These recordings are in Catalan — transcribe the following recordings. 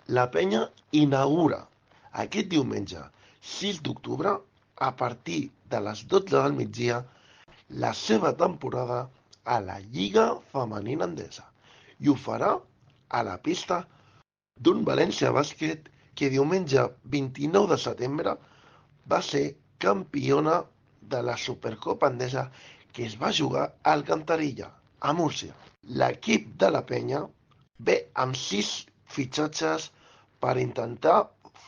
La penya inaugura aquest diumenge 6 d'octubre, a partir de les 12 del migdia, la seva temporada a la Lliga Femenina Endesa i ho farà a la pista d'un València Bàsquet que diumenge 29 de setembre va ser campiona de la Supercopa Endesa que es va jugar a Alcantarilla, a Múrcia. L'equip de la penya ve amb 6 fitxatges per intentar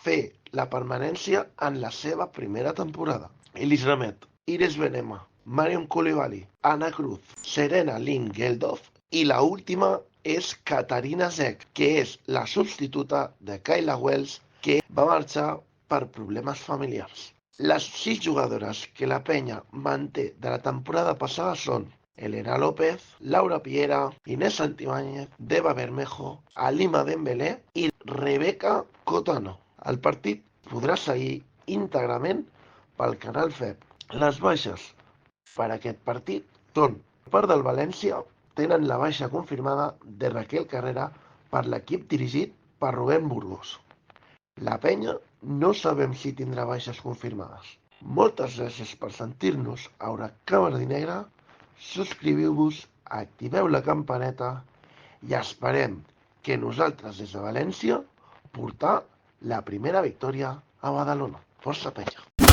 fer la permanència en la seva primera temporada. Elis Remet, Ires Benema, Marion Coulibaly, Anna Cruz, Serena Lynn Geldof i la última és Katarina Zek, que és la substituta de Kayla Wells, que va marxar per problemes familiars. Les 6 jugadores que la penya manté de la temporada passada són Elena López, Laura Piera, Inés Santibáñez, Deva Bermejo, Alima Dembélé i Rebeca Cotano. El partit podrà seguir íntegrament pel canal FEP. Les baixes per aquest partit són, per part del València, tenen la baixa confirmada de Raquel Carrera per l'equip dirigit per Rubén Burgos. La penya no sabem si tindrà baixes confirmades. Moltes gràcies per sentir-nos a Huracà Verd i Negre. Subscriviu-vos, activeu la campaneta i esperem que nosaltres des de València portar la primera victòria a Badalona. Força penya!